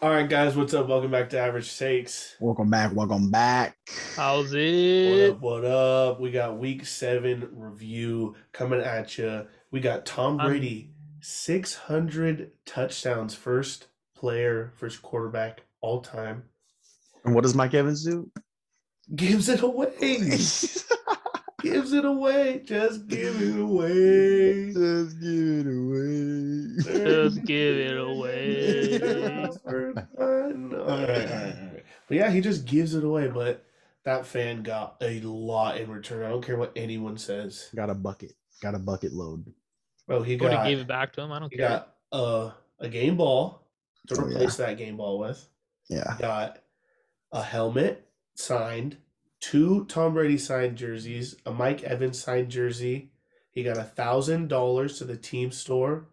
All right, guys, what's up? Welcome back to Average Takes. Welcome back. Welcome back. How's What it? up? What up? We got Week 7 review coming at you. We got Tom I'm Brady, 600 touchdowns, first player, first quarterback all time. And what does Mike Evans do? Gives it away. Gives it away. Just give it away. Just give it away. just give it away. All right. But yeah, he just gives it away. But that fan got a lot in return. I don't care what anyone says. Got a bucket. Got a bucket load. Bro, Would have gave it back to him. I don't he care. got a game ball to Oh, replace that game ball with. Yeah. He got a helmet signed, 2 Tom Brady signed jerseys, a Mike Evans signed jersey. He got $1,000 to the team store,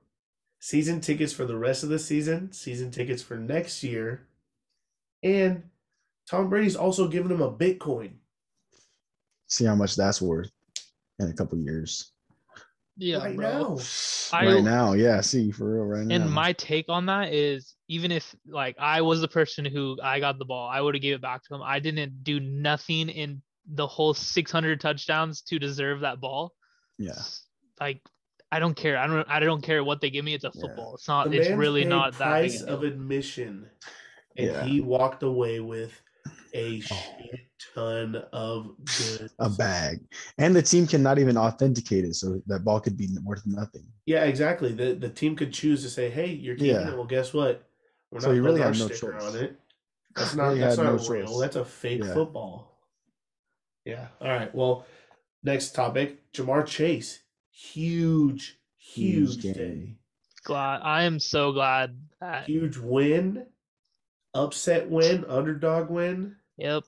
season tickets for the rest of the season tickets for next year, and Tom Brady's also giving him a Bitcoin. See how much that's worth in a couple years. Yeah, right bro. now. Right now, yeah. See, for real, right now. And my take on that is, even if like I was the person who I got the ball, I would have gave it back to him. I didn't do nothing in the whole 600 touchdowns to deserve that ball. Yeah. Like I don't care. I don't care what they give me. It's a football. It's not. The It's man's really paid not that big price a of deal. admission, and Yeah. he walked away with a shit ton of goods. A bag. And the team cannot even authenticate it, so that ball could be worth nothing. Yeah, exactly. The team could choose to say, "Hey, you're keeping Yeah. it." Well, guess what? We're So not you really putting our had no sticker choice. on it. That's Really not had no real. choice. That's a fake Yeah. football. Yeah. All right. Well, next topic: Jamar Chase. Huge game. day. Glad. I am so glad that. Huge win. Upset win. Underdog win. Yep.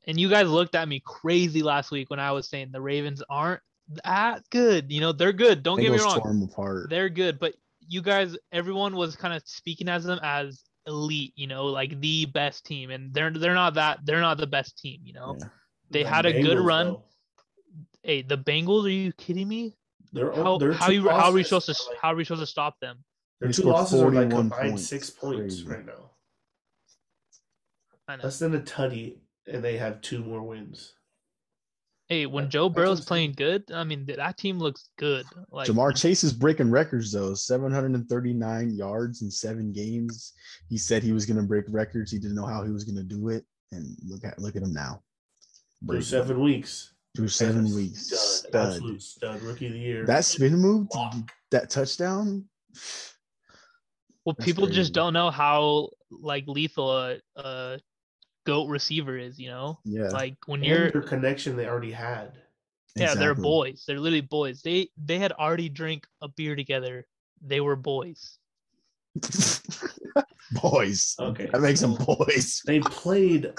And you guys looked at me crazy last week when I was saying the Ravens aren't that good. You know, they're good. Don't get me Bengals wrong. tore them apart. They're good, but you guys, everyone was kind of speaking as them as elite, you know, like the best team, and they're not that. They're not the best team, you know. Yeah. They The had a good Bengals, run. though. Hey, the Bengals? Are you kidding me? They're How two are we losses supposed to are like- how are we supposed to stop them? Their They two scored losses are like 41 combined points. 6 points Crazy. right now. I know. Less than a tutty, and they have 2 more wins. Hey, when Joe That's Burrow's insane. playing good, I mean that team looks good. Like Jamar Chase is breaking records though. 739 yards in 7 games. He said he was going to break records. He didn't know how he was going to do it, and look at him now. Through 7 weeks. Through 7 weeks. Stud. Absolute stud. Rookie of the year. That spin move, Lock. that touchdown. Well, That's people just crazy. don't know how like lethal a GOAT receiver is, you know? Yeah. Like when And you're their connection they already had. yeah, they're Exactly. boys. They're literally boys. They had already drank a beer together. They were boys. Boys. Okay. That makes them boys. They played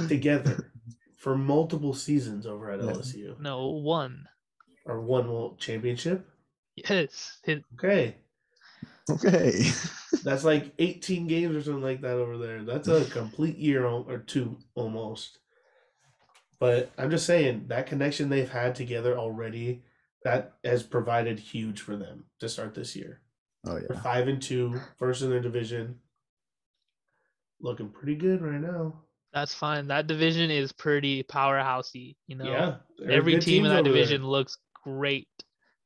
together for multiple seasons over at Yeah. LSU. No, one. Or one championship? Yes. Okay. Okay. That's like 18 games or something like that over there. That's a complete year or 2 almost. But I'm just saying that connection they've had together already, that has provided huge for them to start this year. Oh They're yeah. 5-2, first in their division. Looking pretty good right now. That's fine. That division is pretty powerhousey, you know. Yeah. there are Every good team in teams that over there. division looks great.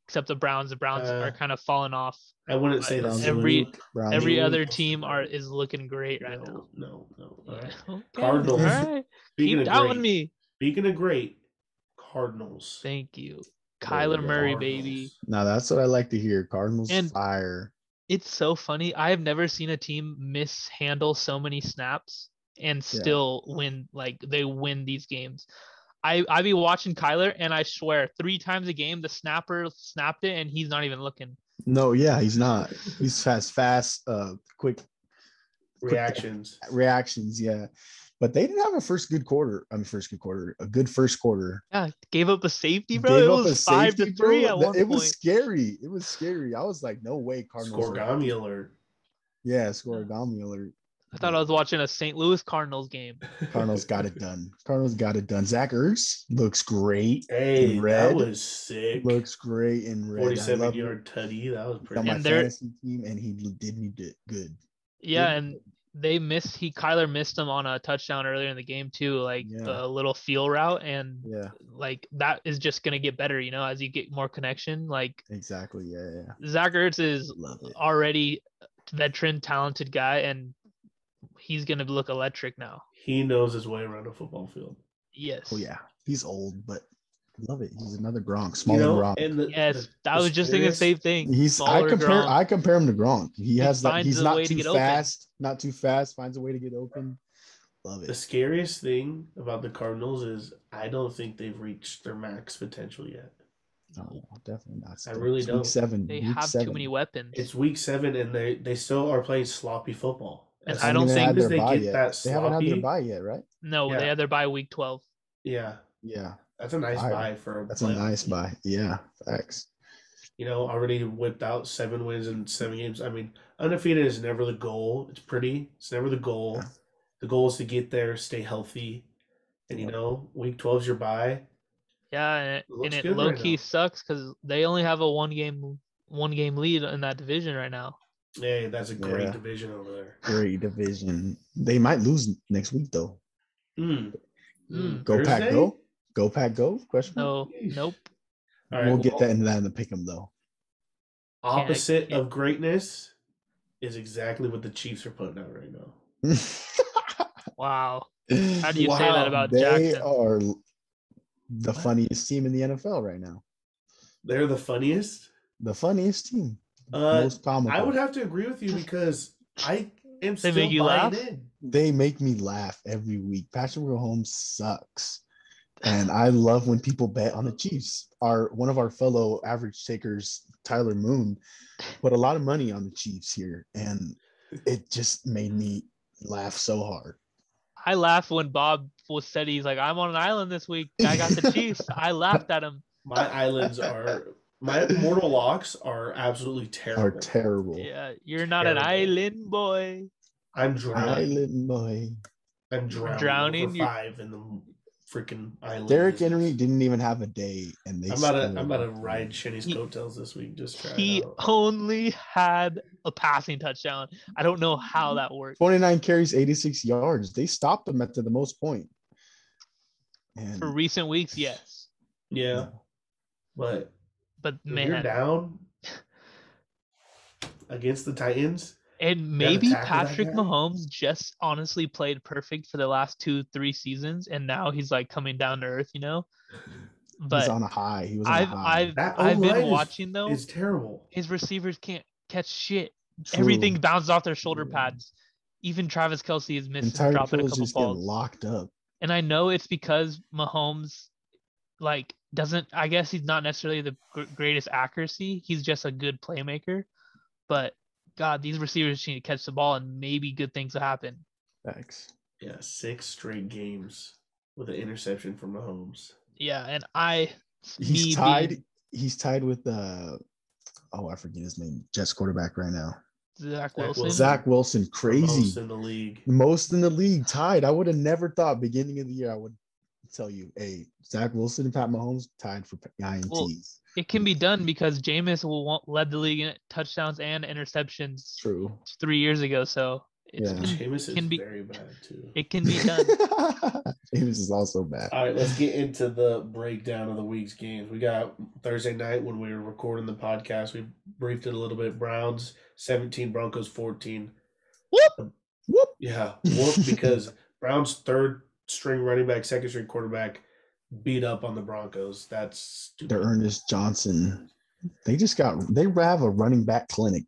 Except the Browns. The Browns are kind of falling off. I wouldn't say the Browns same. are weak. Browns Every are other weak. team is looking great right now. No. All Yeah. right. Okay. Cardinals. All right. Speaking Keep of doubting great. me. Speaking of great, Cardinals. Thank you. Kyler Murray, baby. Now that's what I like to hear. Cardinals And- fire. It's so funny. I have never seen a team mishandle so many snaps and still win. Like they win these games. I be watching Kyler, and I swear 3 times a game the snapper snapped it, and he's not even looking. No, yeah, he's not. He's fast, quick Reactions. Yeah. But they didn't have a good first quarter. Yeah, gave up a safety, bro. Gave it up was a safety, 5-3 bro. at one It point. was scary. It was scary. I was like, no way, Cardinals. Scorigami alert. Yeah, scorigami alert. I thought I was watching a St. Louis Cardinals game. Cardinals got it done. Zach Ertz looks great. Hey, in red. that was sick. Looks great in red. 47-yard tutty. That was pretty. On my And fantasy team, and he did me good. Yeah, and Kyler missed him on a touchdown earlier in the game too, like a little feel route, and like that is just gonna get better, as you get more connection. Like exactly, yeah. Zach Ertz is already a veteran, talented guy, and he's gonna look electric now. He knows his way around a football field. Yes. Oh yeah, he's old, but love it. He's another Gronk, smaller Gronk. And I was just thinking the same thing. I compare him to Gronk. He has that. He's not too fast. Not too fast. Finds a way to get open. Love it. The scariest thing about the Cardinals is I don't think they've reached their max potential yet. No, definitely not. I really don't. Week 7. They have too many weapons. It's week 7, and they still are playing sloppy football. And I don't think they haven't had their bye yet, right? No, they had their bye week 12. Yeah. Yeah. That's a nice bye for. That's a nice bye. Yeah, facts. Already whipped out 7 wins in 7 games. I mean, undefeated is never the goal. It's pretty. It's never the goal. Yeah. The goal is to get there, stay healthy, and week 12 is your bye. Yeah, and it low key sucks because they only have a one game lead in that division right now. Hey, that's a great division over there. Great division. They might lose next week though. Go Thursday? Pack, go. Go Pack, go? Question. No, nope. All right, we'll get that into that in the pick'em though. Opposite of greatness is exactly what the Chiefs are putting out right now. Wow. How do you say that about Jackson? They are the funniest team in the NFL right now. They're the funniest? The funniest team. Most comical. I would have to agree with you because I am still buying in. They make me laugh every week. Patrick Mahomes sucks. And I love when people bet on the Chiefs. One of our fellow average takers, Tyler Moon, put a lot of money on the Chiefs here. And it just made me laugh so hard. I laughed when Bob said he's like, I'm on an island this week. I got the Chiefs. I laughed at him. My mortal locks are absolutely terrible. Yeah, you're not an island boy. I'm drowning. Island boy. I'm drowning. Over 5 in the freaking island. Derrick Henry didn't even have a day, and I'm about to ride Shenny's coattails this week. Just try. He only had a passing touchdown. I don't know how that worked. 29 carries, 86 yards. They stopped him at the most point. And for recent weeks, yes. Yeah, but man, you're down against the Titans. And maybe Patrick Mahomes just honestly played perfect for the last 2-3 seasons, and now he's like coming down to earth, But he's on a high. He was on a high. I've been watching though. It's terrible. His receivers can't catch shit. True. Everything bounces off their shoulder pads. Even Travis Kelce is missing, dropping a couple balls. Locked up. And I know it's because Mahomes, doesn't. I guess he's not necessarily the greatest accuracy. He's just a good playmaker, but. God, these receivers need to catch the ball and maybe good things will happen. Thanks. Yeah, 6 straight games with an interception from Mahomes. Yeah, and he's tied with I forget his name. Jets quarterback right now. Zach Wilson. Zach Wilson, crazy. Most in the league. Most in the league, tied. I would have never thought beginning of the year I would tell you, hey, Zach Wilson and Pat Mahomes tied for INTs. Well, it can be done because Jameis led the league in touchdowns and interceptions. True. 3 years ago, so Jameis is very bad too. It can be done. Jameis is also bad. All right, let's get into the breakdown of the week's games. We got Thursday night when we were recording the podcast. We briefed it a little bit. Browns 17, Broncos 14. Whoop! Whoop! Yeah, whoop, because Browns third string running back, second string quarterback beat up on the Broncos. That's stupid. They're Ernest Johnson. They have a running back clinic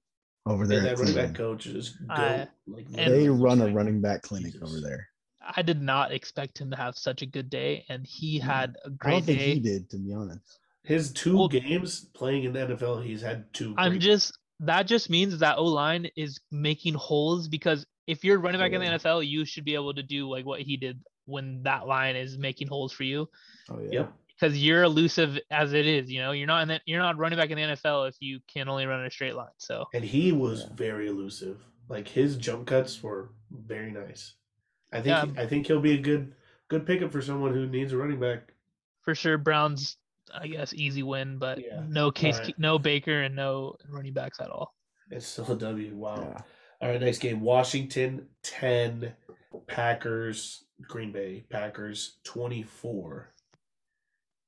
over there. That running back coach is they run a running back clinic over there. I did not expect him to have such a good day, and he had a great day. I don't think he did, to be honest. His 2 games playing in the NFL, he's had 2. That just means that O-line is making holes, because if you're running back in the NFL, you should be able to do like what he did when that line is making holes for you. Oh yeah. Yep. Because you're elusive as it is, you're not running back in the NFL if you can only run in a straight line. So. And he was very elusive. Like his jump cuts were very nice. I think he'll be a good pickup for someone who needs a running back. For sure, Browns, I guess, easy win, but no Baker and no running backs at all. It's still a W. Wow. All right, next game. Washington 10, Packers, Green Bay, Packers 24.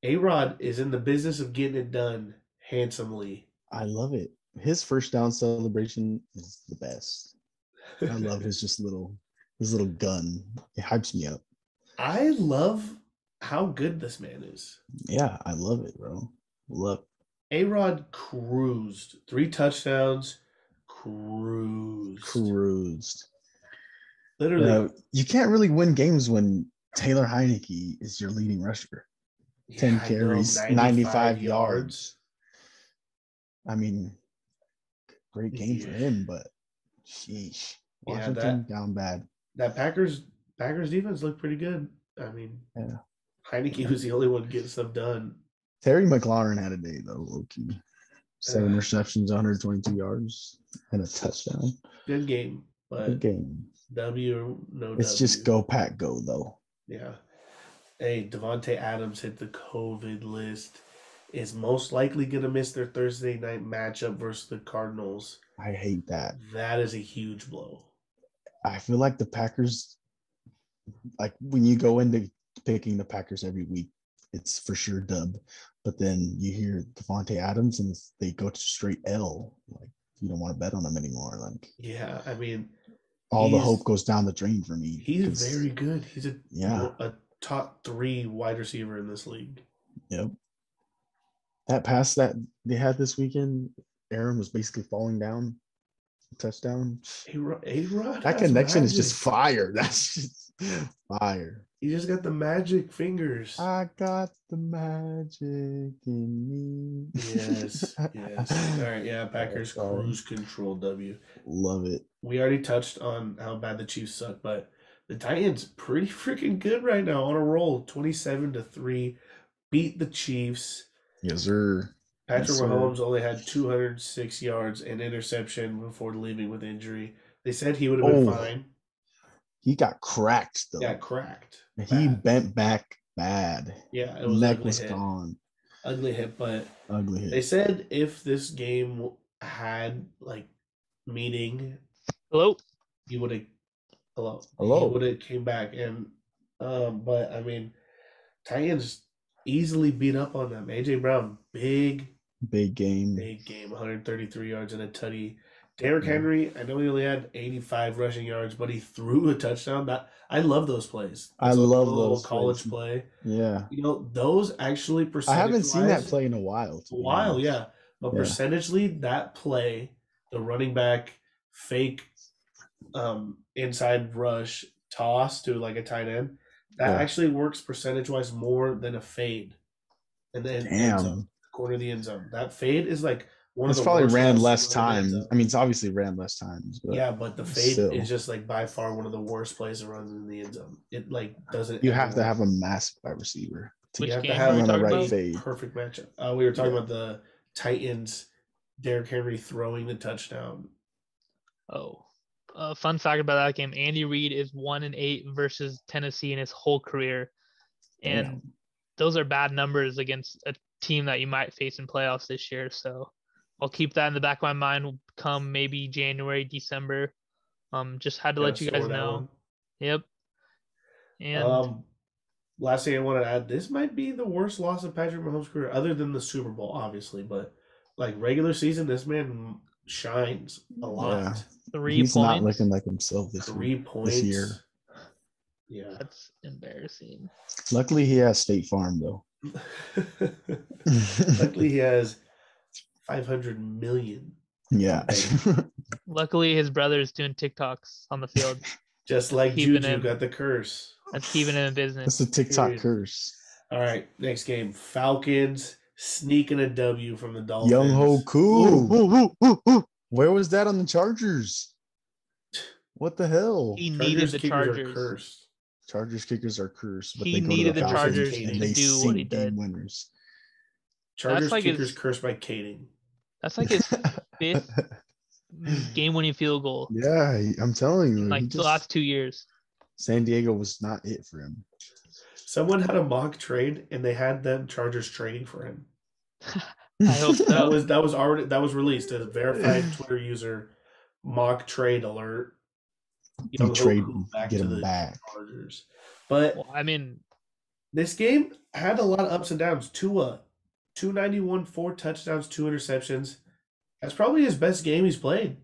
A-Rod is in the business of getting it done handsomely. I love it. His first down celebration is the best. I love his little gun. It hypes me up. I love how good this man is. Yeah, I love it, bro. Love. A-Rod cruised. 3 touchdowns. Cruised. Literally. You can't really win games when Taylor Heineke is your leading rusher. 10 carries, 95 yards. I mean, great game for him, but sheesh. Washington down bad. That Packers defense looked pretty good. I mean, Heineke was the only one getting stuff done. Terry McLaurin had a day, though, low-key. 7 receptions, 122 yards, and a touchdown. Good game. But good game. W, no it's W. just go, Pack, go, though. Yeah. Hey, Devontae Adams hit the COVID list. Is most likely going to miss their Thursday night matchup versus the Cardinals. I hate that. That is a huge blow. I feel like the Packers, like when you go into picking the Packers every week, it's for sure dub. But then you hear Devontae Adams and they go to straight L. Like you don't want to bet on them anymore. Like yeah, I mean, all the hope goes down the drain for me. He's very good. He's a top 3 wide receiver in this league. Yep. That pass that they had this weekend, Aaron was basically falling down. Touchdown. A-Rod. That connection is just fire. That's just fire. He just got the magic fingers. I got the magic in me. Yes. All right, yeah, Packers cruise control W. Love it. We already touched on how bad the Chiefs suck, but the Titans pretty freaking good right now on a roll. 27-3. Beat the Chiefs. Yes, sir. Patrick Mahomes only had 206 yards and interception before leaving with injury. They said he would have been fine. He got cracked, though. Got cracked. He bent back bad. Yeah, it was neck was gone. Ugly hit, but ugly hit. They said if this game had meaning, he would have. He would have came back and, but I mean, Titans easily beat up on them. AJ Brown, big game. 133 yards and a tutty. Derrick Henry, I know he only had 85 rushing yards, but he threw a touchdown. I love those plays. I love those college play. Yeah, those actually percentage. I haven't seen that play in a while. Yeah, but percentagely, that play, the running back fake, inside rush toss to a tight end, that actually works percentage wise more than a fade. And then end zone, corner of the end zone. That fade is one of the probably ran less times. I mean, it's obviously ran less times. But but the fade is just by far one of the worst plays to run in the end zone. It doesn't. You have to have a massive wide receiver. Which have game to have are we talking about? Fade. Perfect matchup. We were talking about the Titans. Derrick Henry throwing the touchdown. Fun fact about that game: Andy Reid is 1-8 versus Tennessee in his whole career, and those are bad numbers against a team that you might face in playoffs this year. So I'll keep that in the back of my mind come maybe January, December. Just had to let you guys know. Yep. And last thing I want to add, this might be the worst loss of Patrick Mahomes' career, other than the Super Bowl, obviously. But regular season, this man shines a lot. Yeah. 3 He's points. not looking like himself this 3 points this year. Yeah, that's embarrassing. Luckily, he has State Farm though. Luckily, he has 500 million. Yeah. Luckily, his brother is doing TikToks on the field. Just like Juju got the curse. That's keeping him in business. That's a TikTok curse. All right, next game. Falcons sneaking a W from the Dolphins. Young Ho Koo. Where was that on the Chargers? What the hell? He needed the Chargers. Chargers kickers are cursed, but he they needed go to the Chargers and to do what he did. Winners. Chargers kickers cursed by Kading. That's like his 5th game-winning field goal. Yeah, I'm telling you. The last 2 years. San Diego was not it for him. Someone had a mock trade, and they had them Chargers trading for him. I hope so. that was released. A verified Twitter user mock trade alert. You trade he'll him, back get to him the back. Chargers. But Well, I mean, this game had a lot of ups and downs. Tua, 291, 4 touchdowns, 2 interceptions. That's probably his best game he's played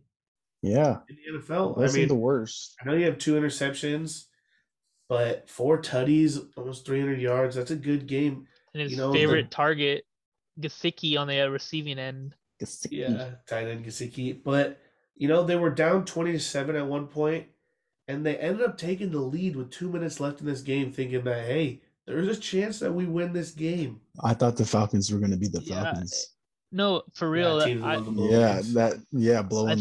Yeah, in the NFL. wasn't the worst. I know you have 2 interceptions, but 4 tutties, almost 300 yards. That's a good game. and his favorite target, Gesicki on the receiving end. Yeah, tight end Gesicki. But, they were down 20-7 at one point, and they ended up taking the lead with 2 minutes left in this game, thinking that, hey, there's a chance that we win this game. I thought the Falcons were going to be the Falcons. No, for real. Blowing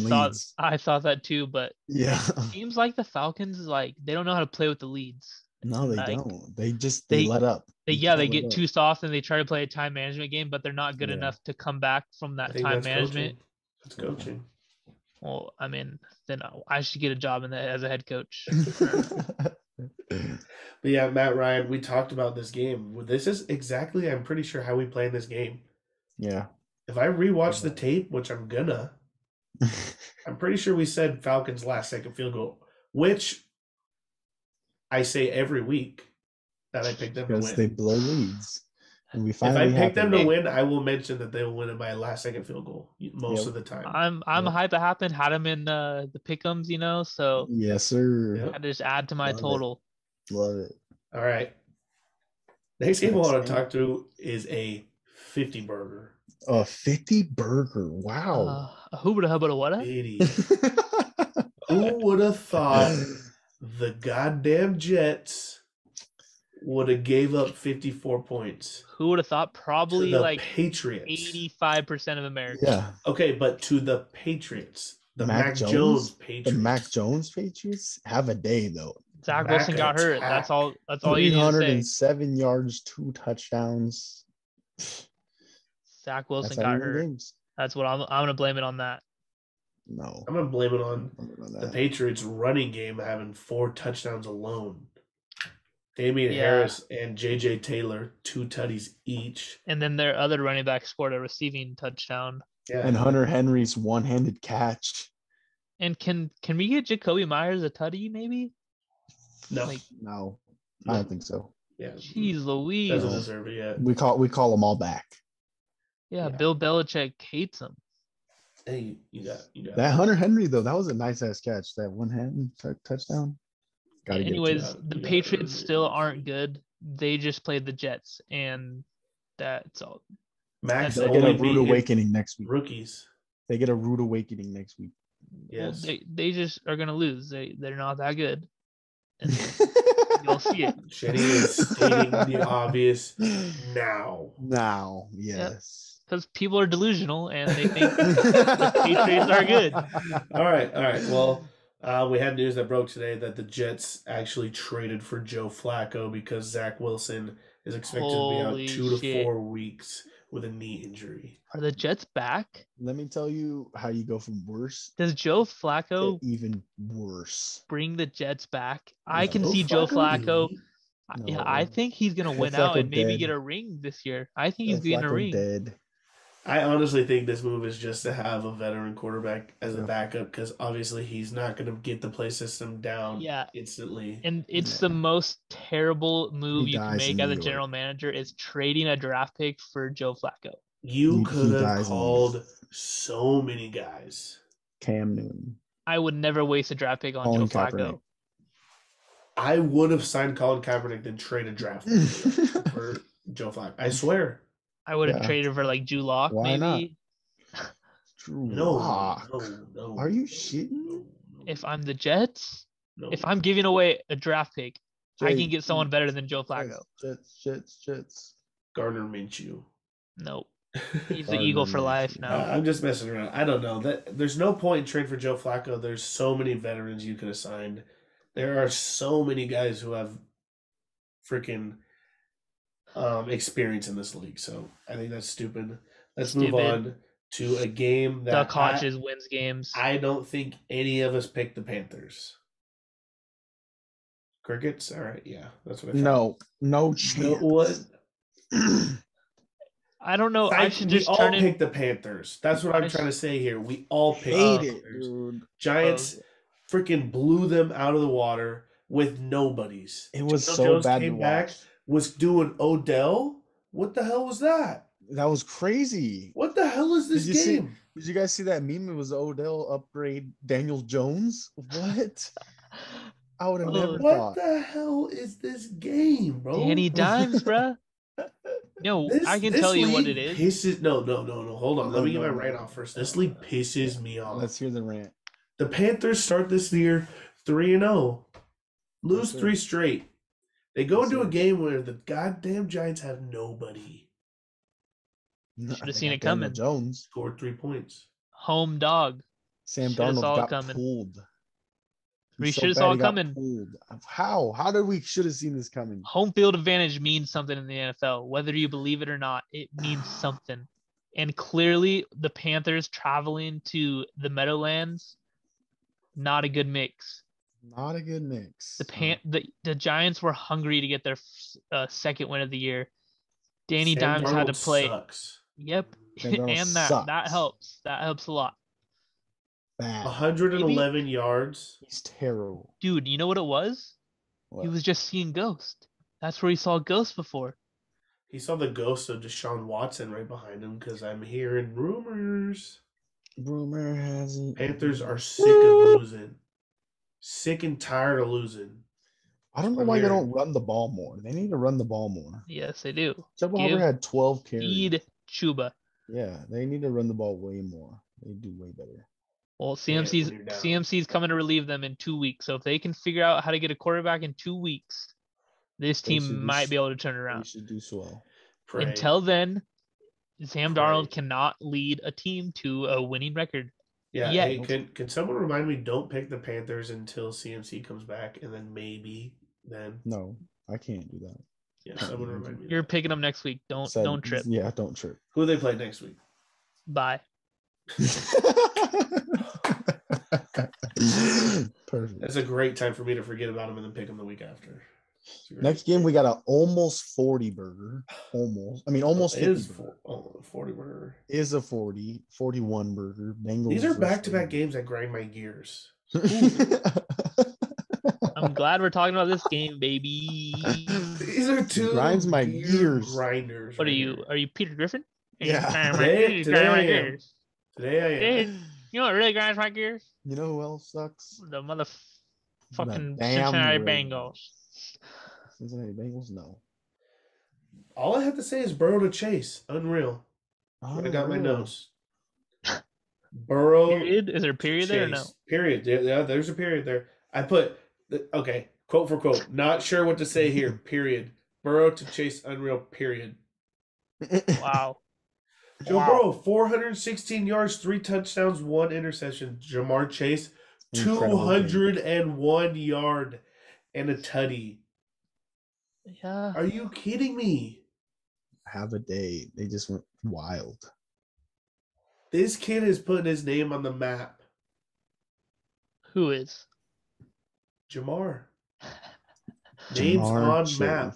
leads. I thought that too, but yeah, it seems like the Falcons they don't know how to play with the leads. No, they don't. They let up. They get too soft and they try to play a time management game, but they're not good enough to come back from that time management. That's coaching. Well, I mean, then I should get a job as a head coach. But yeah, Matt Ryan, we talked about this game. This is exactly, I'm pretty sure, how we play in this game. Yeah. If I rewatch the tape, which I'm gonna, I'm pretty sure we said Falcons last second field goal, which I say every week that I pick them to win. Because they blow leads. And if I pick them to win, I will mention that they will win it by a last second field goal most of the time. I'm hype it happened, had them in the pick'ems, so yes, sir. I just add to my total. Love it. All right. Next game I want to talk to is a 50 burger. A 50 burger. Wow. Who would have what? Who would have thought the goddamn Jets would have gave up 54 points? Who would have thought? Probably like Patriots. 85% of America. Yeah. Okay, but to the Patriots. The Mac Jones Patriots. The Mac Jones Patriots have a day though. Zach Wilson got hurt. That's all you need to say. 307 yards, 2 touchdowns. Zach Wilson got hurt. Games. That's what I'm gonna blame it on that. No. I'm gonna blame it on the Patriots running game having 4 touchdowns alone. Damian Harris and J.J. Taylor, 2 tutties each. And then their other running back scored a receiving touchdown. Yeah. And Hunter Henry's one-handed catch. And can we get Jacoby Myers a tutty maybe? No. No. I don't think so. Yeah. Jeez Louise. Doesn't deserve it yet. We call them all back. Yeah, Bill Belichick hates him. Hey, you got that Hunter Henry though. That was a nice ass catch. That one-handed touchdown. Anyways, the Patriots still aren't good. They just played the Jets, and that's all. Max, they get a rude awakening next week. Rookies. They get a rude awakening next week. Yes. Well, they just are gonna lose. They're not that good. And you'll see it. Shetty is stating the obvious now. Now, yes. Because people are delusional and they think the Patriots are good. All right. Well, we had news that broke today that the Jets actually traded for Joe Flacco because Zach Wilson is expected to be out 2 to 4 weeks with a knee injury. Are the Jets back? Let me tell you how you go from worse. Does Joe Flacco even worse bring the Jets back? I can see Joe Flacco. No. Yeah, I think he's gonna win out and maybe get a ring this year. I think he's getting a ring. Dead. I honestly think this move is just to have a veteran quarterback as a backup because obviously he's not going to get the play system down instantly. And it's the most terrible move you can make as a general manager is trading a draft pick for Joe Flacco. You could have called so many guys. Cam Newton. I would never waste a draft pick on Joe Flacco. I would have signed Colin Kaepernick and traded a draft pick for Joe Flacco. I swear. I would have traded for like Drew Lock, maybe. No. Are you shitting? If I'm the Jets, if I'm giving away a draft pick, I can get someone better than Joe Flacco. Jets. Gardner Minshew. Nope. He's the Eagle for life now. I'm just messing around. I don't know. There's no point in trading for Joe Flacco. There's so many veterans you could have signed. There are so many guys who have freaking experience in this league. So I think that's stupid. Let's move on to a game that Duck Hodges wins games. I don't think any of us picked the Panthers. Crickets? All right, yeah, that's what I thought. No chance. What? I don't know. I should We just all turn in. picked the Panthers. That's what I'm I trying to say here. We all picked Hate the it, Panthers. dude. Giants freaking blew them out of the water with nobodies. It was Daniel so Jones bad to came back, watch. was doing Odell. What the hell was that? That was crazy. What the hell is this game? Did you guys see that meme? It was Odell upgrade Daniel Jones. What? I would have never What thought. the hell is this game, bro? Danny Dimes, bruh. No, I can tell you what it is. No. Hold on. Let me get my rant off first. This league pisses me off. Let's hear the rant. The Panthers start this year 3-0. Lose 3 straight. They go into a game where the goddamn Giants have nobody. Should have seen it coming. Jones scored 3 points. Home dog. Sam Darnold got pulled. We should have saw it coming. How? How did we should have seen this coming? Home field advantage means something in the NFL. Whether you believe it or not, it means something. And clearly, the Panthers traveling to the Meadowlands, not a good mix. Not a good mix. The Giants were hungry to get their second win of the year. Danny Sam Dimes Darnold had to play. Sucks. Yep, and that helps. That helps a lot. Bad. 111 yards. He's terrible. Dude, you know what it was? What? He was just seeing Ghost. That's where he saw Ghost before. He saw the ghost of Deshaun Watson right behind him because I'm hearing rumors. Rumor has it. Panthers are sick of losing. Sick and tired of losing. I don't know why they don't run the ball more. They need to run the ball more. Yes, they do. Chuba Hubbard had 12 carries. Feed Chuba. Yeah, they need to run the ball way more. They do way better. Well, CMC's coming to relieve them in 2 weeks. So if they can figure out how to get a quarterback in 2 weeks, this team might be able to turn around. They should do so. Pray. Until then, Sam Darnold cannot lead a team to a winning record. Yeah. Hey, can someone remind me? Don't pick the Panthers until CMC comes back, and then maybe then. No, I can't do that. Yeah, someone remind me. You're picking them next week. Don't trip. Yeah, don't trip. Who do they play next week? Bye. Perfect. That's a great time for me to forget about them and then pick them the week after. Next game, we got an almost 40 burger. Almost. I mean, almost 50 is 40 burger. Is a 40, 41 burger. Bengals. These are back-to-back games that grind my gears. I'm glad we're talking about this game, baby. These are two grinds my gears grinders. What are you? Are you Peter Griffin? Yeah. Today I am. You know what really grinds my gears? You know who else sucks? The motherfucking Cincinnati Bengals. Cincinnati Bengals? No. All I have to say is Burrow to Chase. Unreal. I got my notes. Burrow. Period? Is there a period Chase. there or no? Period. Yeah, there's a period there. I put, okay, quote for quote. Not sure what to say here. Period. Burrow to Chase. Unreal. Period. Wow. Joe Burrow, 416 yards, 3 touchdowns, 1 interception. Jamar Chase, 201 yard and a tutty. Yeah. Are you kidding me? Have a day. They just went wild. This kid is putting his name on the map. Who is? Jamar. Names on Chase. map.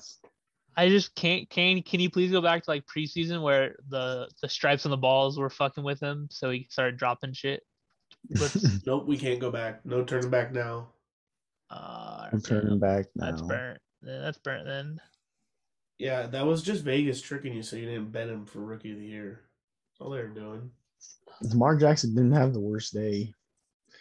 I just can't. Can you please go back to like preseason where the stripes on the balls were fucking with him, so he started dropping shit? Nope, we can't go back. No turning back now. I'm turning back now. That's burnt. That's burnt then. Yeah, that was just Vegas tricking you so you didn't bet him for Rookie of the Year. That's all they were doing. Lamar Jackson didn't have the worst day.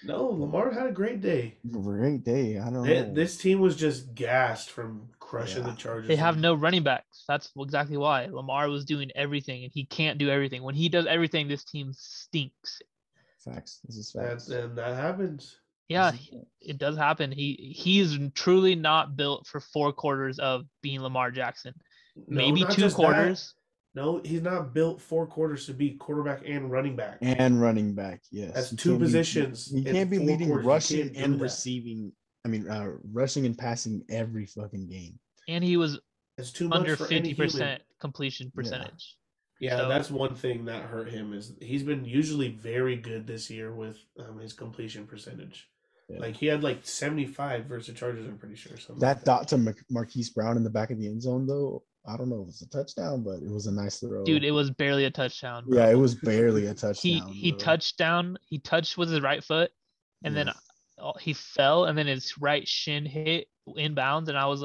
No, Lamar had a great day. Great day. I don't know. This team was just gassed from crushing the Chargers. They have no running backs. That's exactly why. Lamar was doing everything, and he can't do everything. When he does everything, this team stinks. Facts. This is facts. And that happens. Yeah, it does happen. He is truly not built for 4 quarters of being Lamar Jackson. Maybe 2 quarters. No, he's not built 4 quarters to be quarterback and running back. And running back, yes. That's 2 positions. He can't be leading rushing and receiving. I mean, rushing and passing every fucking game. And he was under 50% completion percentage. Yeah, so that's one thing that hurt him is he's been usually very good this year with his completion percentage. Yeah. Like he had like 75 versus the Chargers, I'm pretty sure. That dot to Marquise Brown in the back of the end zone, though, I don't know if it's a touchdown, but it was a nice throw. Dude, it was barely a touchdown, bro. Yeah, it was barely a touchdown. He bro. touched down. He touched with his right foot, and then he fell, and then his right shin hit inbounds, and I was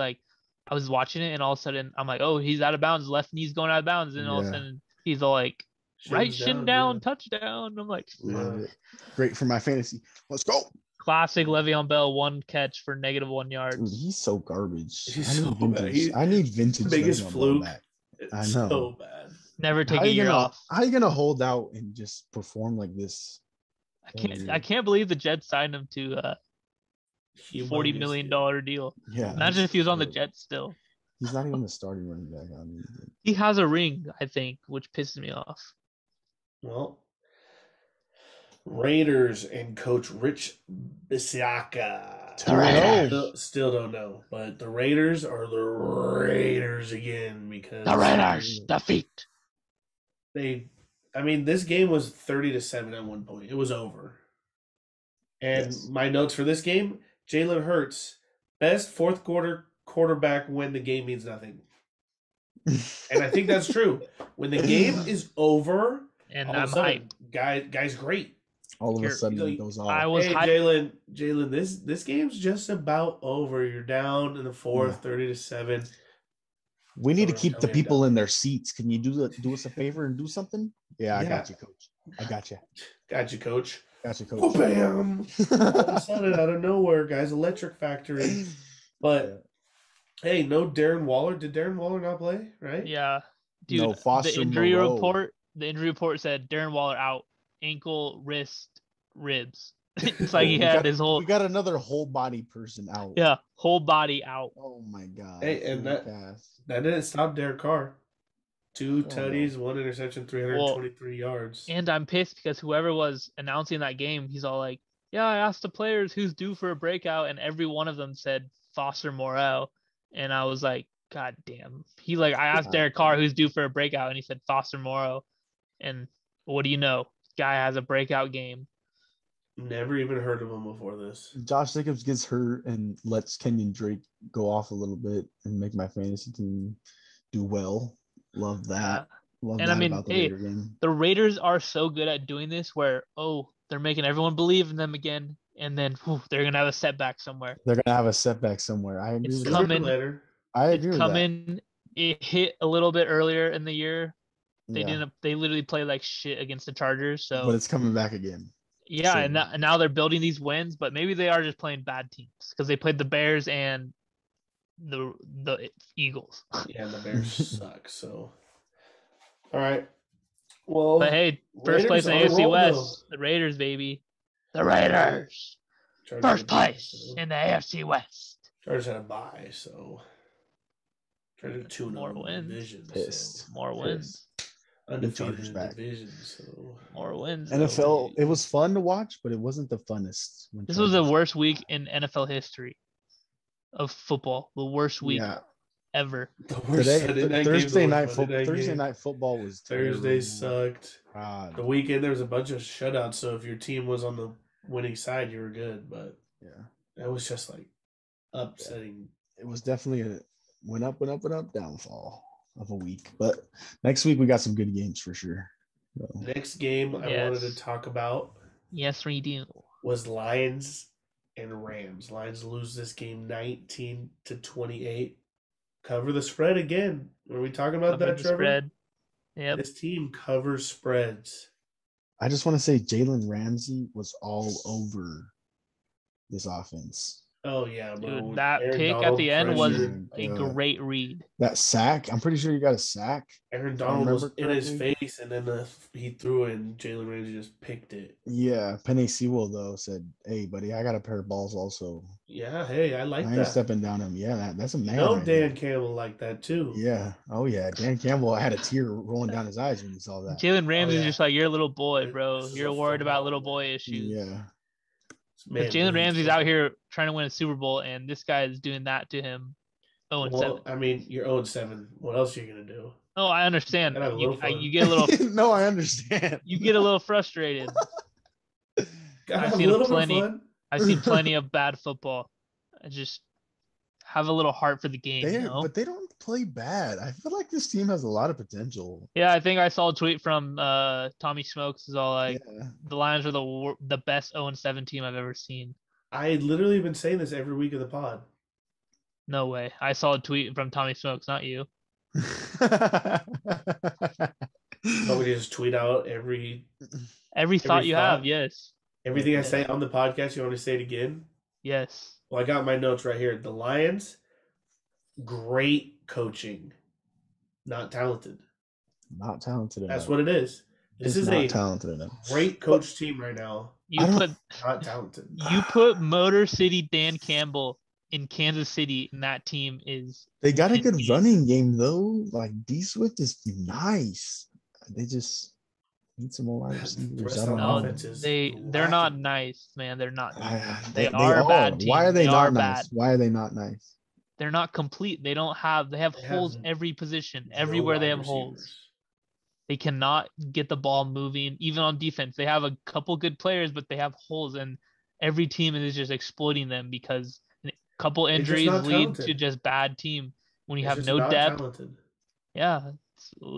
watching it, and all of a sudden I'm like, oh, he's out of bounds. Left knee's going out of bounds, and all of a sudden he's all like, right shin down, touchdown. I'm like, great for my fantasy. Let's go. Classic Le'Veon Bell, 1 catch for -1 yards. Dude, he's so garbage. I need vintage. Biggest Le'Veon fluke. Back. I know. So bad. Never take a year off. How are you gonna hold out and just perform like this? I can't believe the Jets signed him to a $40 million deal. Yeah. Imagine if he was on the Jets still. He's not even the starting running back. He has a ring, I think, which pisses me off. Well, Raiders and Coach Rich Bisaccia. Still don't know, but the Raiders are the Raiders again because the Raiders defeat. This game was 30-7 at one point. It was over. And my notes for this game: Jalen Hurts, best fourth quarter quarterback when the game means nothing. And I think that's true. When the game is over, and I'm hyped. Guy's great. All of a sudden it goes off. Jalen, this game's just about over. You're down in the fourth, 30-7. We need to keep the people in their seats. Can you do us a favor and do something? Yeah, I got you, Coach. I got you. Got you, Coach. Got you, Coach. Oh, bam! All of a sudden, out of nowhere, guys, electric factory. But hey, no Darren Waller. Did Darren Waller not play? Right? Yeah, dude. No, the injury report. The injury report said Darren Waller out, ankle, wrist, ribs. It's like he had his whole. We got another whole body person out. Yeah, whole body out. Oh my god. Hey, and that didn't stop Derek Carr. 2 tutties, 1 interception, 323 yards. And I'm pissed because whoever was announcing that game, he's all like, "Yeah, I asked the players who's due for a breakout, and every one of them said Foster Morel." And I was like, God damn. I asked Derek Carr who's due for a breakout, and he said Foster Morel. And what do you know? Guy has a breakout game. Never even heard of him before this. Josh Jacobs gets hurt and lets Kenyon Drake go off a little bit and make my fantasy team do well. Love that. About the Raider game. The Raiders are so good at doing this where, they're making everyone believe in them again, and then they're going to have a setback somewhere. I agree with that. I agree with that. It hit a little bit earlier in the year. They literally played like shit against the Chargers. But it's coming back again. Yeah, and now they're building these wins, but maybe they are just playing bad teams because they played the Bears and the Eagles. Yeah, and the Bears suck. So, all right. Well, but hey, first place in the AFC West, the Raiders, baby, the Raiders. First place in the AFC West. Chargers had a bye, so trying to tune more wins. Division, so. More wins. Undefeated in division, so more wins. NFL, it was fun to watch, but it wasn't the funnest. This was the worst week in NFL history of football. The worst week ever. Thursday night football was terrible. Thursday sucked. The weekend there was a bunch of shutouts, so if your team was on the winning side, you were good. But that was just like upsetting. It was definitely a went up downfall of a week, but next week we got some good games for sure. So. Next game I wanted to talk about, yes, we do, was Lions and Rams. Lions lose this game 19-28. Cover the spread again. Are we talking about that, Trevor? Spread. Yep. This team covers spreads. I just want to say Jalen Ramsey was all over this offense. Oh, yeah, bro. Dude, that Aaron pick Donald at the end was a great read. That sack, I'm pretty sure you got a sack. Aaron Donald was in his face, and then he threw it, and Jalen Ramsey just picked it. Yeah, Penny Sewell, though, said, hey, buddy, I got a pair of balls also. Yeah, hey, I like that. I ain't stepping down him. Yeah, that's a man. Dan Campbell like that, too. Yeah. Oh, yeah. Dan Campbell had a tear rolling down his eyes when he saw that. Jalen Ramsey's just like, you're a little boy, bro. You're worried about little boy issues. Yeah. Jalen Ramsey's out here trying to win a Super Bowl, and this guy is doing that to him. 0-7. Well, I mean, you're 0-7. What else are you gonna do? Oh, I understand. You get a little. No, I understand. You get a little frustrated. I've seen plenty of bad football. I just have a little heart for the game. But they don't play bad. I feel like this team has a lot of potential. Yeah, I think I saw a tweet from Tommy Smokes. Is all like Yeah. the Lions are the best 0-7 team I've ever seen. I literally been saying this every week of the pod. No way. I saw a tweet from Tommy Smokes, not you. Nobody just tweet out every Thought you thought? have, yes. everything I Yeah. say on the podcast. You want me to say it again? Yes. Well, I got my notes right here. The Lions, great coaching, not talented. Not talented enough. That's what it is. This is not a talented enough. great coach team right now. Not talented. You put Motor City Dan Campbell in Kansas City, and that team is. They got a good running game though. Like D Swift is nice. They just need some more wide receivers. I don't know. They're not nice, man. They're not. They are a bad team. Why are they not Bad. nice? Why are they not nice? They're not complete. They have holes every position. Everywhere they have holes. They cannot get the ball moving, even on defense. They have a couple good players, but they have holes, and every team is just exploiting them because a couple injuries lead to just bad team when you have no depth. Talented. Yeah,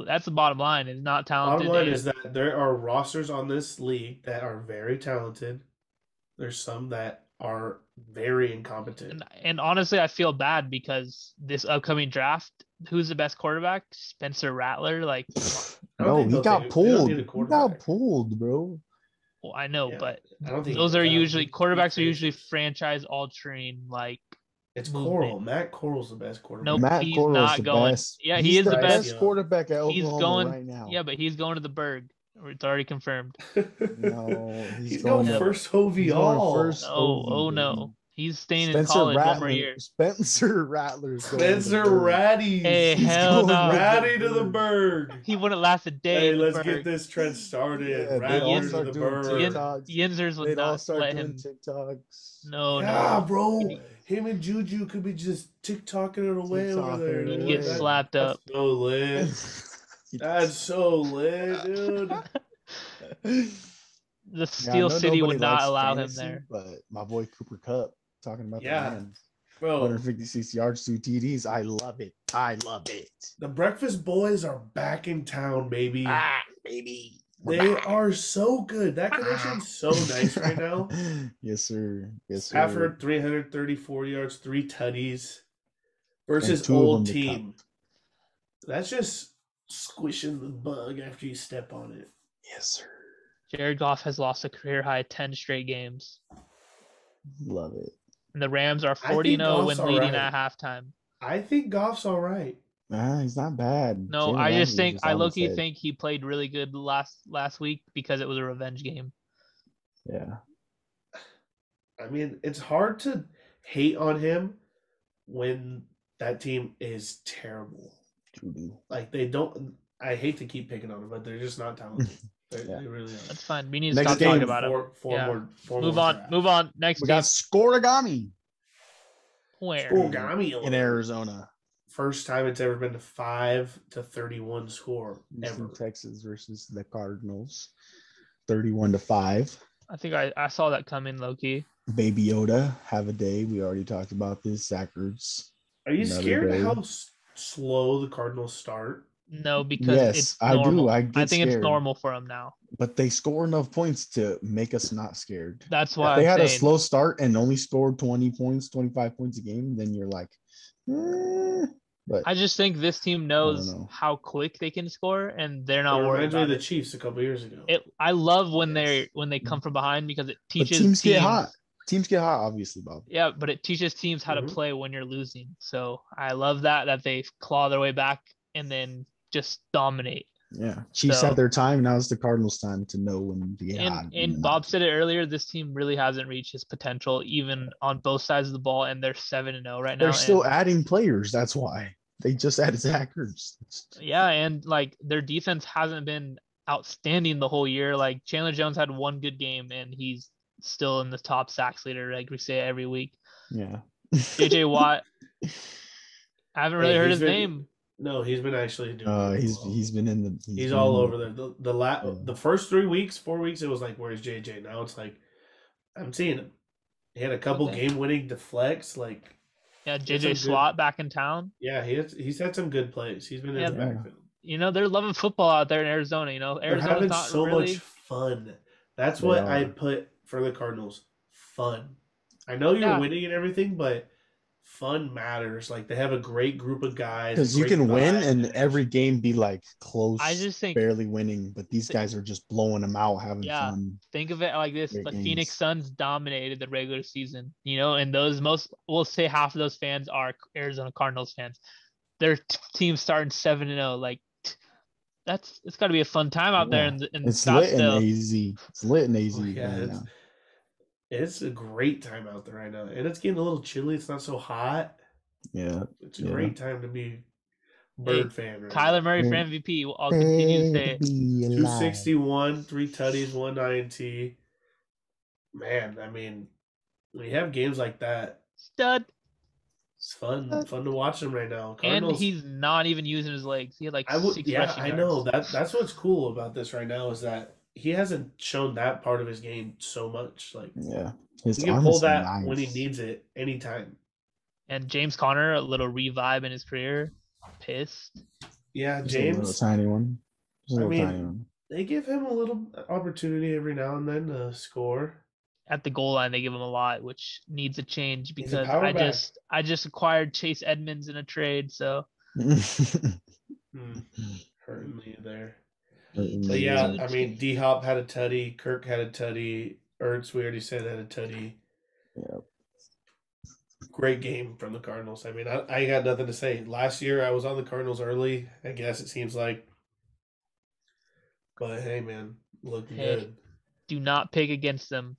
that's the bottom line. It's not talented. Bottom line is that there are rosters on this league that are very talented. There's some that are very incompetent. And honestly, I feel bad because this upcoming draft, who's the best quarterback? Spencer Rattler? Like, no, he got pulled. He got pulled, bro. Well, I know, but I don't think those are usually quarterbacks are usually franchise altering. Like, it's Coral. Matt Coral's the best quarterback. Nope, Matt he's Coral's not the going. best. Yeah, he is the best quarterback at Oklahoma right now. Yeah, but he's going to the Berg. It's already confirmed. No, he's going first overall. Oh no. He's staying in college one more year. Spencer Rattler's going Spencer Ratty. Hey, hell no. Ratty to the Berg. He wouldn't last a day. Hey, let's get this trend started. Yeah, Rattler to the Berg. Yinzers would not let him. TikToks. No. Bro. Him and Juju could be just TikToking it away over there. He'd get slapped up. That's so lit. That's so lit, dude. The Steel City would not allow him there. But my boy Cooper Kupp talking about the Lions. Bro, 156 yards, 2 TDs. I love it. The Breakfast Boys are back in town, baby. Baby. They are so good. That connection's so nice right now. Yes, sir. Stafford, 334 yards, 3 tutties versus old team. That's just squishing the bug after you step on it. Yes, sir. Jared Goff has lost a career high 10 straight games. Love it. And the Rams are 40-0 when leading at halftime. I think Goff's all right. He's not bad. No, I just think I low-key think he played really good last week because it was a revenge game. Yeah. I mean, it's hard to hate on him when that team is terrible. Like, they don't – I hate to keep picking on them, but they're just not talented. They really are. That's fine. We need to stop talking about it. Move on. Next we got Scorigami. Where? Scorigami in Arizona. First time it's ever been a 5-31 score ever. Texas versus the Cardinals, 31-5. I think I saw that coming, low-key. Baby Yoda, have a day. We already talked about this. Zach Ertz. Are you scared how slow the Cardinals start? No, because it's normal. I think it's normal for them now. But they score enough points to make us not scared. That's why if they had a slow start and only scored 20 points, 25 points a game, then you're like, But I just think this team knows how quick they can score, and they're not worried about the Chiefs a couple years ago. I love when they come from behind because it teaches teams get hot. Teams get hot, obviously, Bob. Yeah, but it teaches teams how to play when you're losing. So I love that they claw their way back and then just dominate. Yeah, Chiefs had their time. Now it's the Cardinals' time to know when to get hot. And Bob said it earlier. This team really hasn't reached its potential, even on both sides of the ball, and they're 7-0 right now. They're still adding players. That's why they just added Zach Ertz. Yeah, and like their defense hasn't been outstanding the whole year. Like Chandler Jones had one good game, and he's still in the top sacks leader, like we say every week. Yeah. JJ Watt. I haven't really heard his name. No, he's been actually doing. He's been in the. He's all over there. The first 4 weeks, it was like, where's JJ? Now it's like, I'm seeing him. He had a couple game-winning deflects. Like, Yeah, He had some JJ good. Slot back in town. Yeah, he's had some good plays. He's been in Yeah, the backfield. they're loving football out there in Arizona. They're Arizona's having not so much really. fun. That's They what I are. put for the Cardinals. Fun. I know you're Yeah, winning and everything, but fun matters. Like they have a great group of guys, a Because you great can win vibe and and every energy. game be like I close, just think. barely winning, but these guys are just blowing them out, having Yeah, fun. think of it like this: Great the Phoenix games. Suns dominated the regular season. And those we'll say half of those fans are Arizona Cardinals fans. Their team starting 7-0. Like it's got to be a fun time out there Yeah. in It's lit in Scottsdale. AZ. It's lit in AZ Oh yeah, right now. it's a great time out there right now, and it's getting a little chilly. It's not so hot. Yeah. It's a Yeah. great time to be Hey, Bird fan right Kyler now. Murray for MVP. I'll continue to say it. Be alive. 261, 3 tutties, 190. Man, I mean, when you have games like that, Stud. it's fun to watch them right now. And Cardinals. he's not even using his legs. He had like I would, 6 yeah, rushing I yards. know that's what's cool about this right now is that he hasn't shown that part of his game so much. Like Yeah. His he can arm pull is that nice. when he needs it anytime. And James Conner, a little revive in his career. Pissed. Yeah, Just a little James. tiny one. Just a I little tiny mean, one. they give him a little opportunity every now and then to score. At the goal line, they give him a lot, which needs a change He's a because power I back. just acquired Chase Edmonds in a trade, so Hurting me there. Hurting But me. yeah, I mean, D Hop had a tutty, Kirk had a tutty, Ertz, we already said, had a tutty. Yeah. Great game from the Cardinals. I mean, I got nothing to say. Last year, I was on the Cardinals early, I guess it seems like. But hey, man, looking hey, good. do not pick against them.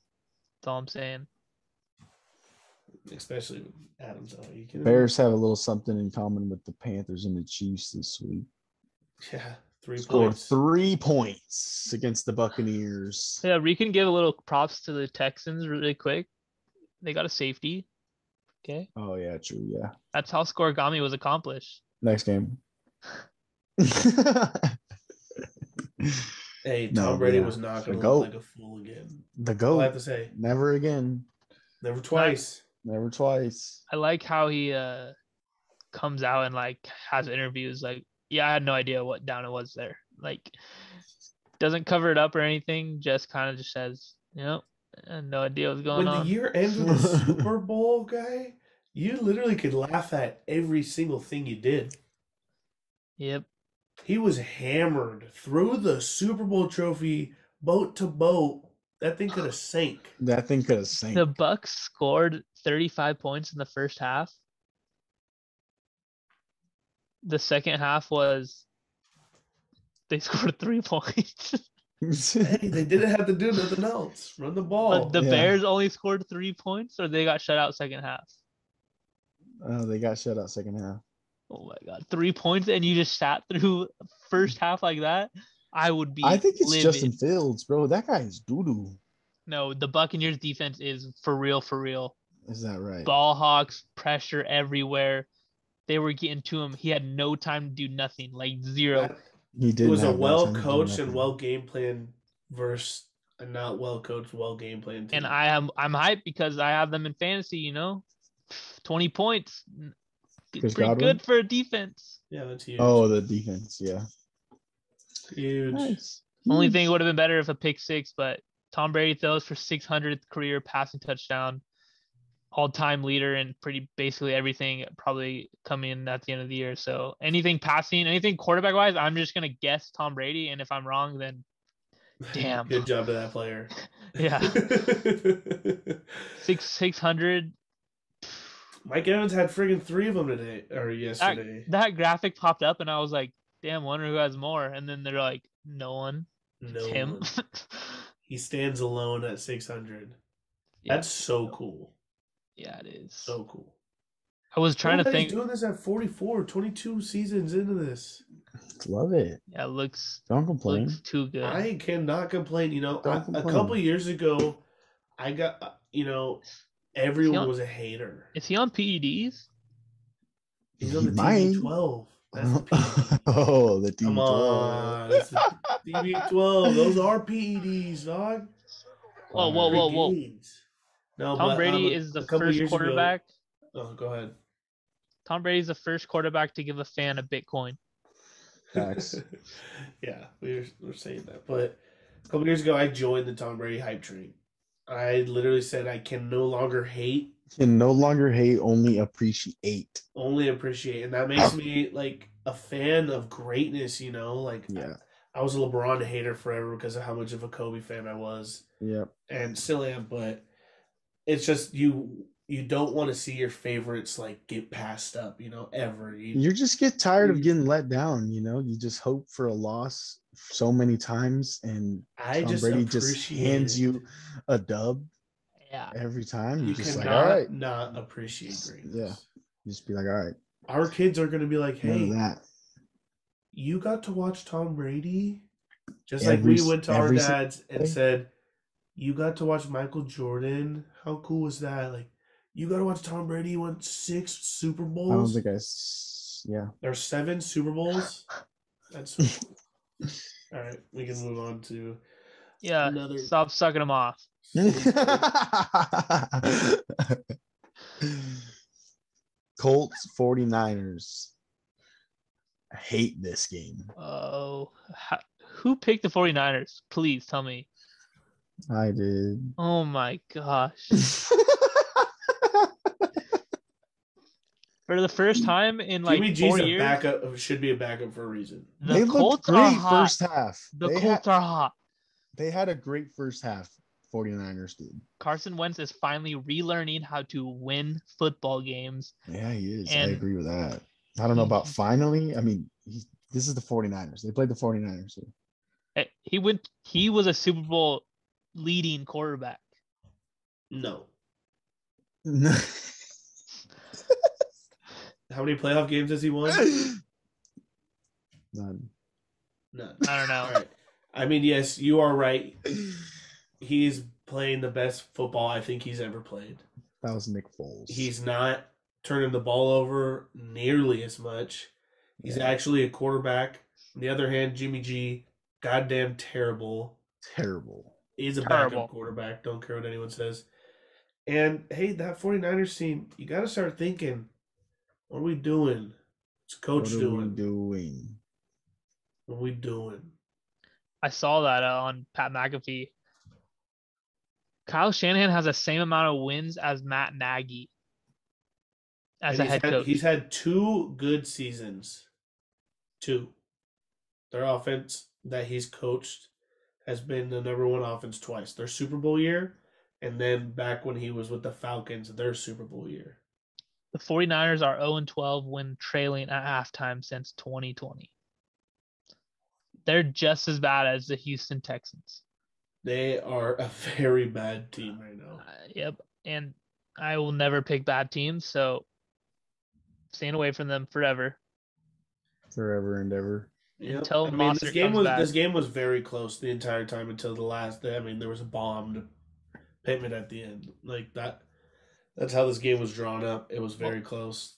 That's all I'm saying. Especially with Adams. Oh, you can Bears have a little something in common with the Panthers and the Chiefs this week. Yeah, 3 Scored points. 3 points against the Buccaneers. Yeah, we can give a little props to the Texans really quick. They got a safety. Okay. Oh yeah, true. Yeah. That's how scoregami was accomplished. Next game. Hey, No, Tom Brady yeah. was not The going to GOAT. look like a fool again. The That's all I have GOAT. to say. Never again. Never twice. Never twice. I like how he comes out and like has interviews like, yeah, I had no idea what down it was there. Like doesn't cover it up or anything, just kind of just says, I had no idea what's going When on. the year ends with a Super Bowl, guy, you literally could laugh at every single thing you did. Yep. He was hammered through the Super Bowl trophy boat to boat. That thing could have sank. That thing could have sank. The Bucks scored 35 points in the first half. The second half was they scored 3 points. Hey, they didn't have to do nothing else. Run the ball. But the Bears only scored 3 points, or they got shut out second half. They got shut out second half. Oh my god, 3 points, and you just sat through first half like that. I would be. I think it's livid. Justin Fields, bro. That guy is doo doo. No, the Buccaneers defense is for real, for real. Is that right? Ball hawks, pressure everywhere. They were getting to him. He had no time to do nothing, like zero. He did. It was a well coached and well game planned versus a not well coached, well game planned team. And I'm hyped because I have them in fantasy. 20 points, pretty good for a defense. Yeah, that's huge. Oh, the defense, yeah, huge. Nice. Only thing would have been better if a pick six, but Tom Brady throws for 600th career passing touchdown, all-time leader in basically everything, probably coming in at the end of the year. So anything passing, anything quarterback-wise, I'm just gonna guess Tom Brady, and if I'm wrong, then damn. Good job to that player. Yeah. 600. Mike Evans had friggin' 3 of them today or yesterday. That graphic popped up, and I was like, damn, wonder who has more. And then they're like, no one. It's him. He stands alone at 600. Yeah. That's so cool. Yeah, it is. So cool. I was trying to think. He's doing this at 44, 22 seasons into this. Love it. Yeah, it looks. Don't complain. Looks too good. I cannot complain. A couple years ago, I got, everyone was a hater. Is he on PEDs? He's on the TB12. That's the PED. Oh, the TB12. Come on. That's the TB12. Those are PEDs, dog. Whoa. No, Tom Brady is the first quarterback. Go ahead. Tom Brady's the first quarterback to give a fan a Bitcoin. Facts. Yeah, we're saying that. But a couple years ago, I joined the Tom Brady hype train. I literally said I can no longer hate, Can no longer hate, only appreciate. only appreciate, and that makes me like a fan of greatness. Like Yeah. I was a LeBron hater forever because of how much of a Kobe fan I was, Yep. and still am. But it's just you don't want to see your favorites like get passed up, ever. You just get tired of getting let down, You just hope for a loss so many times, and I Tom just Brady just appreciate hands it. you a dub Yeah. every time. You You're just like, cannot all right. not appreciate greatness. Yeah. You just be like, all right. Our kids are gonna be like, None hey, of that. you got to watch Tom Brady? Just like Every- we went to our every dads and day. said, you got to watch Michael Jordan? How cool was that? Like, you got to watch Tom Brady. He won 6 Super I don't Bowls. think yeah. There's 7 Super Bowls. That's so cool. All right, we can move on to another. Stop sucking them off. Colts 49ers. I hate this game. Oh, who picked the 49ers? Please tell me. I did. Oh my gosh. For the first time in like Jimmy 4 G's a years, backup. Should be a backup for a reason. the They Colts looked are great hot. first half. The Colts are hot. They had a great first half. 49ers did. Carson Wentz is finally relearning how to win football games. Yeah, he is. I And agree with that. I don't know about finally. I mean, this is the 49ers. They played the 49ers here. He was a Super Bowl leading quarterback. No. No. How many playoff games has he won? None. I don't know. All right. I mean, yes, you are right. He's playing the best football I think he's ever played. That was Nick Foles. He's not turning the ball over nearly as much. He's actually a quarterback. On the other hand, Jimmy G, goddamn terrible. Terrible. He's a backup quarterback. Don't care what anyone says. And, hey, that 49ers team, you got to start thinking, what are we doing? What's coach doing? What are we doing? I saw that on Pat McAfee. Kyle Shanahan has the same amount of wins as Matt Nagy as a head coach. He's had 2 good seasons. 2. Their offense that he's coached has been the number 1 offense twice. Their Super Bowl year, and then back when he was with the Falcons, their Super Bowl year. The 49ers are 0-12 when trailing at halftime since 2020. They're just as bad as the Houston Texans. They are a very bad team right now. Yep. And I will never pick bad teams, so staying away from them forever. Forever and ever. Yep. Until Monster this game comes was back. this game was very close the entire time until the last. I mean, there was a bombed Pittman at the end. Like that. That's how this game was drawn up. It was very close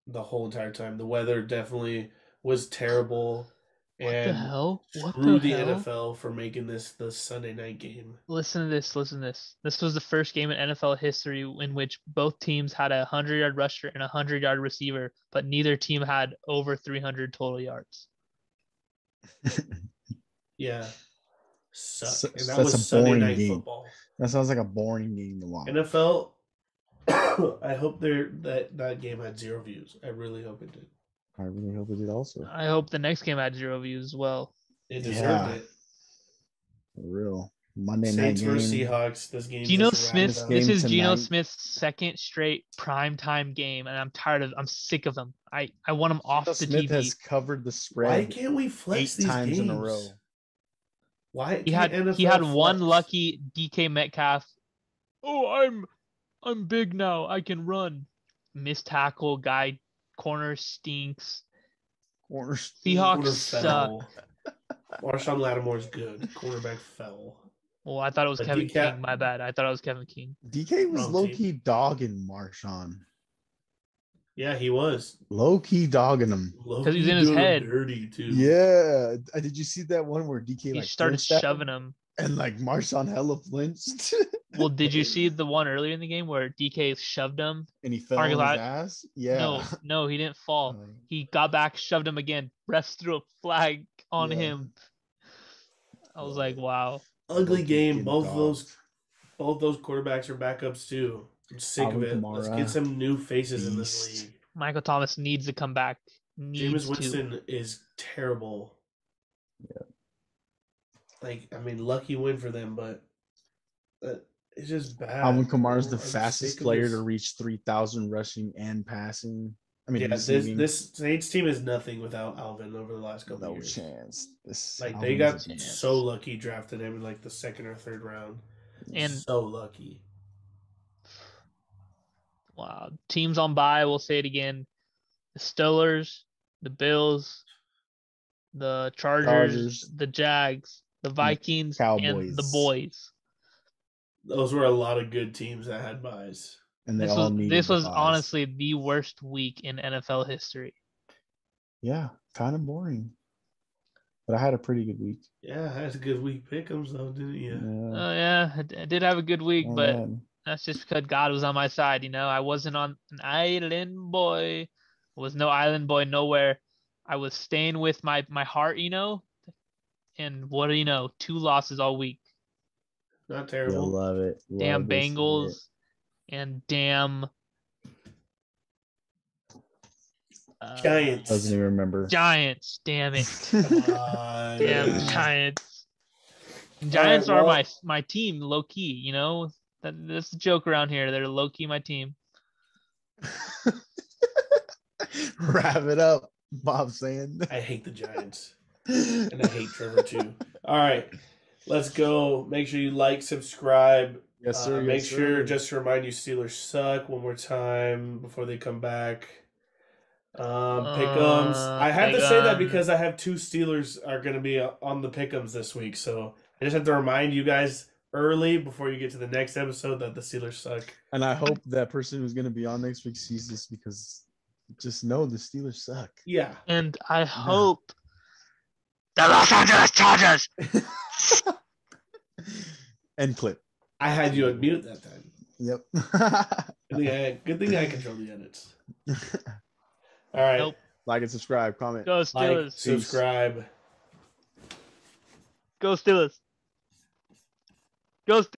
the whole entire time. The weather definitely was terrible. What the hell? Screw the NFL for making this the Sunday night game. Listen to this. This was the first game in NFL history in which both teams had a 100-yard rusher and a 100-yard receiver, but neither team had over 300 total yards. Yeah. Suck. And that That's was a Sunday boring night game. football. That sounds like a boring game to watch. NFL, I hope that game had 0 views. I really hope it did. I really hope it did also. I hope the next game had 0 views as well. It deserved it. For real. Monday Saints night game. versus Seahawks. This game. Geno Smith. This is Geno tonight. Smith's second straight primetime game, and I'm sick of him. I want him off the Smith TV. has covered the spread. Why can't we flex 8 these times games in a row? Why he had one lucky DK Metcalf. Oh, I'm big now. I can run. Missed tackle guy. Corner stinks. Seahawks suck. Marshawn Lattimore's good. Cornerback fell. Well, I thought it was Kevin King. My bad. I thought it was Kevin King. DK was low-key dogging Marshawn. Yeah, he was. Low-key dogging him. Because he's in his head. Dirty too. Yeah. Did you see that one where DK He started shoving him. And like Marshawn hella flinched. Well, did you see the one earlier in the game where DK shoved him? And he fell on his Argalot- ass? Yeah. No, he didn't fall. Uh, He got back, shoved him again. Refs threw a flag on Yeah. him. I was like, wow. Ugly Loki's game. getting Both dogged. those quarterbacks are backups too. I'm sick Alvin of it. Let's Kamara, get some new faces in this beast. league. Michael Thomas needs to come back. Jameis Winston is terrible. Yeah. Like, I mean, lucky win for them, but it's just bad. Alvin Kamara's the I'm fastest sick of player this. to reach 3,000 rushing and passing. I mean, Yeah, receiving. this Saints team is nothing without Alvin over the last couple No years. chance. This Like, Alvin they got is a chance. so lucky drafting him in like the second or third round. And So lucky. wow, teams on bye. We'll say it again: the Steelers, the Bills, the Chargers, the Jags, the Vikings, and the Cowboys. boys. Those were a lot of good teams that had buys. And they all needed This the was buys. honestly the worst week in NFL history. Yeah, kind of boring. But I had a pretty good week. Yeah, that's a good week pick'ems though, didn't you? Oh yeah, I did have a good week, but man. that's just because God was on my side. You know, I wasn't on an island boy. I was no island boy nowhere. I was staying with my heart, you know. And what do you know? 2 losses all week. Not You'll terrible. love it. Damn Love to see Bengals it. and damn Giants. Doesn't even remember. Giants. Damn it. Come on. Damn Giants. Giants All right, are my team, low key. You know, that's the joke around here. They're low key my team. Wrap it up, Bob saying. I hate the Giants. And I hate Trevor too. All right. Let's go. Make sure you like, subscribe. Yes, sir. Make yes, sure, sir. just to remind you, Steelers suck one more time before they come back. Pick'ems. I have to say that because I have 2 Steelers are going to be on the pick'ems this week. So I just have to remind you guys early before you get to the next episode that the Steelers suck. And I hope that person who's going to be on next week sees this because just know the Steelers suck. Yeah. And I hope the Los Angeles Chargers. End clip. I had you on mute that time. Yep. Good thing I control the edits. All right. Nope. Like and subscribe. Comment. Go Steelers. Like, subscribe. Go Steelers. Go Steelers.